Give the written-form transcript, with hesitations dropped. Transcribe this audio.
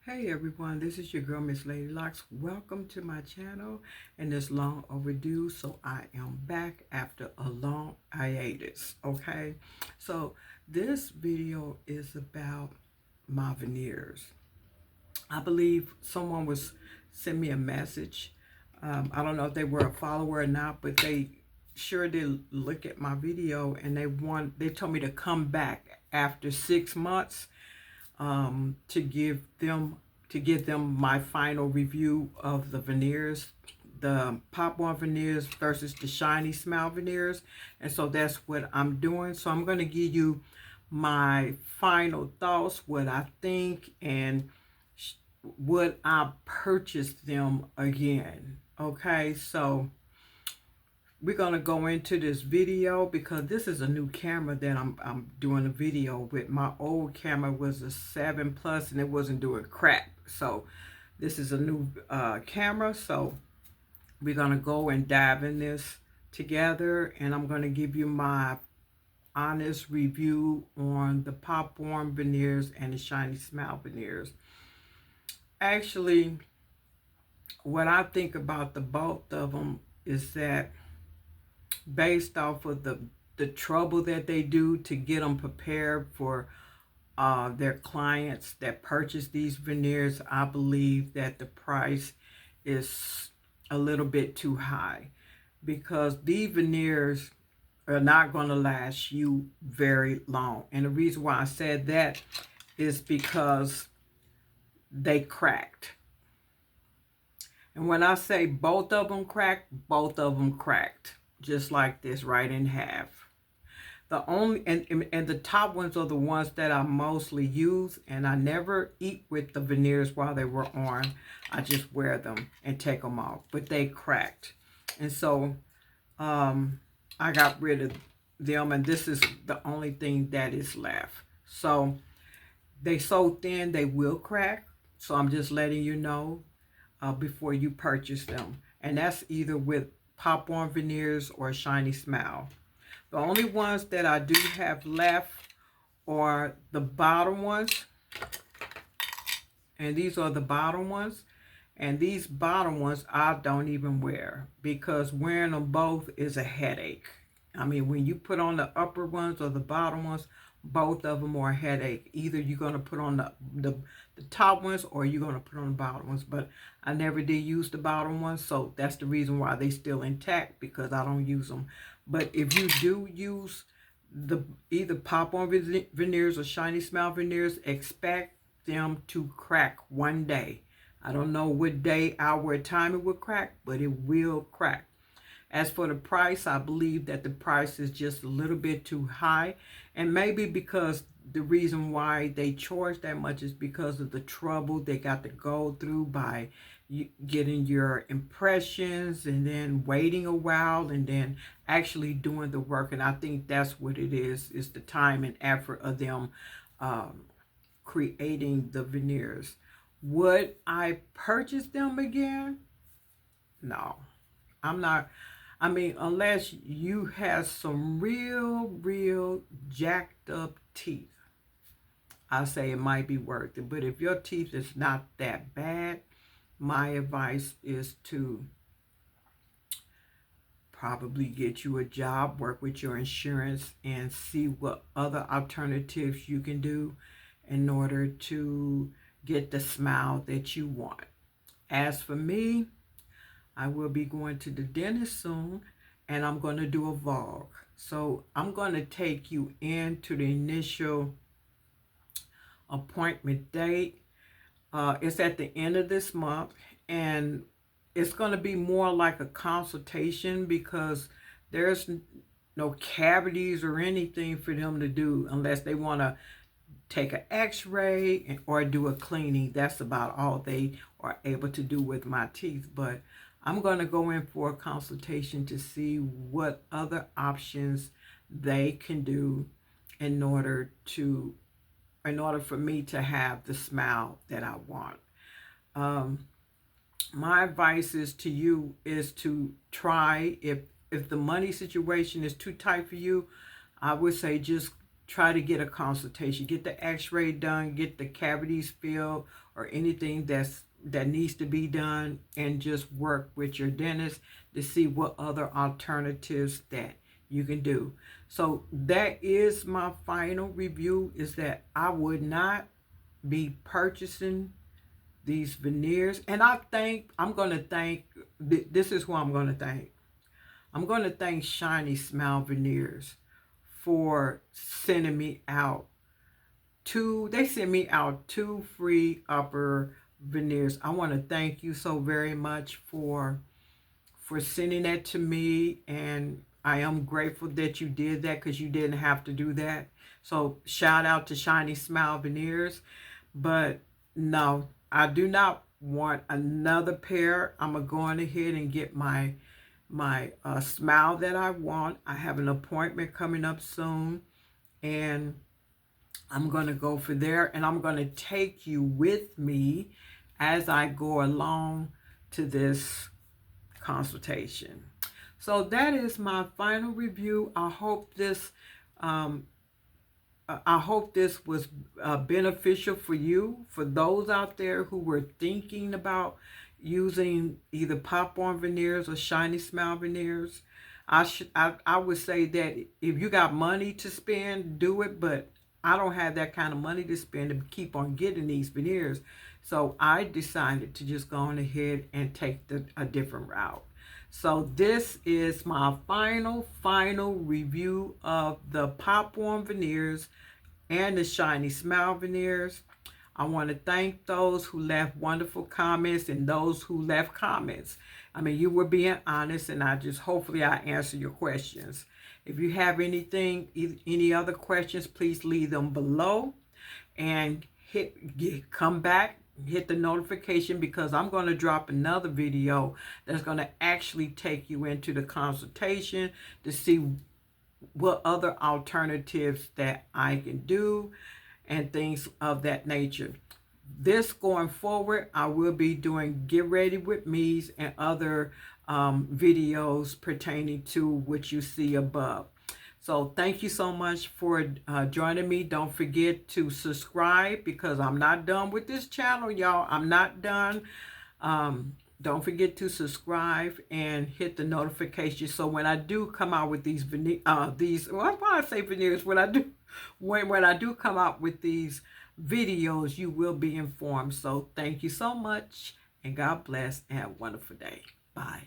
Hey everyone, this is your girl Miss Lady Locks. Welcome to my channel, and it's long overdue, so I am back after a long hiatus. Okay, so this video is about my veneers. I believe someone was sent me a message. I don't know if they were a follower or not, but they sure did look at my video, and they told me to come back after 6 months to give them my final review of the veneers, the pop on veneers versus the shiny smile veneers. And so that's what I'm doing. So I'm going to give you my final thoughts, what I think, and would I purchase them again. Okay, so we're gonna go into this video because this is a new camera that I'm doing a video with. My old camera was a 7 plus and it wasn't doing crap. So this is a new camera. So we're gonna go and dive in this together, and I'm gonna give you my honest review on the pop on veneers and the shiny smile veneers. Actually, what I think about the both of them is that based off of the trouble that they do to get them prepared for their clients that purchase these veneers, I believe that the price is a little bit too high, because these veneers are not going to last you very long. And the reason why I said that is because they cracked. And when I say both of them cracked, both of them cracked. Just like this, right in half. The only and the top ones are the ones that I mostly use, and I never eat with the veneers while they were on. I just wear them and take them off, but they cracked, and so I got rid of them, and this is the only thing that is left. So they so thin they will crack, so I'm just letting you know before you purchase them, and that's either with pop on veneers or shiny smile. The only ones that I do have left are the bottom ones, and these are the bottom ones, and these bottom ones I don't even wear because wearing them both is a headache. I mean, when you put on the upper ones or the bottom ones, both of them are a headache. Either you're going to put on the top ones or you're going to put on the bottom ones. But I never did use the bottom ones, so that's the reason why they still intact, because I don't use them. But if you do use the either pop on veneers or shiny smile veneers, expect them to crack one day. I don't know what day, hour, or time it will crack, but it will crack. As for the price, I believe that the price is just a little bit too high, and maybe because the reason why they charge that much is because of the trouble they got to go through by getting your impressions and then waiting a while and then actually doing the work. And I think that's what it is the time and effort of them creating the veneers. Would I purchase them again? No, I'm not. I mean, unless you have some real jacked up teeth, I say it might be worth it. But if your teeth is not that bad, my advice is to probably get you a job, work with your insurance, and see what other alternatives you can do in order to get the smile that you want. As for me, I will be going to the dentist soon, and I'm going to do a vlog. So I'm going to take you into the initial appointment date. It's at the end of this month, and it's going to be more like a consultation because there's no cavities or anything for them to do unless they want to take an x-ray or do a cleaning. That's about all they are able to do with my teeth. But I'm going to go in for a consultation to see what other options they can do in order for me to have the smile that I want. My advice is to you is to try, if the money situation is too tight for you, I would say just try to get a consultation, get the x-ray done, get the cavities filled, or anything that needs to be done, and just work with your dentist to see what other alternatives that you can do. So that is my final review, is that I would not be purchasing these veneers. And I'm going to thank, this is who I'm going to thank. I'm going to thank Shiny Smile Veneers for sending me out they sent me out 2 free upper veneers. I want to thank you so very much for sending that to me, and I am grateful that you did that, because you didn't have to do that. So shout out to Shiny Smile Veneers. But no, I do not want another pair. I'm going ahead and get my smile that I want. I have an appointment coming up soon, and I'm going to go for there, and I'm going to take you with me as I go along to this consultation. So that is my final review. I hope this was beneficial for you, for those out there who were thinking about using either pop-on veneers or Shiny Smile Veneers. I would say that if you got money to spend, do it, but I don't have that kind of money to spend to keep on getting these veneers. So I decided to just go on ahead and take a different route. So this is my final review of the pop-on veneers and the Shiny Smile Veneers. I want to thank those who left wonderful comments and those who left comments. I mean, you were being honest, and hopefully I answer your questions. If you have any other questions, please leave them below, and come back, hit the notification, because I'm going to drop another video that's going to actually take you into the consultation to see what other alternatives that I can do and things of that nature. This going forward, I will be doing Get Ready With Me's and other videos pertaining to what you see above. So thank you so much for joining me. Don't forget to subscribe, because I'm not done with this channel, y'all. I'm not done. Don't forget to subscribe and hit the notification, so when I do come out with these veneers, when I do come out with these videos, you will be informed. So thank you so much, and God bless, and have a wonderful day. Bye.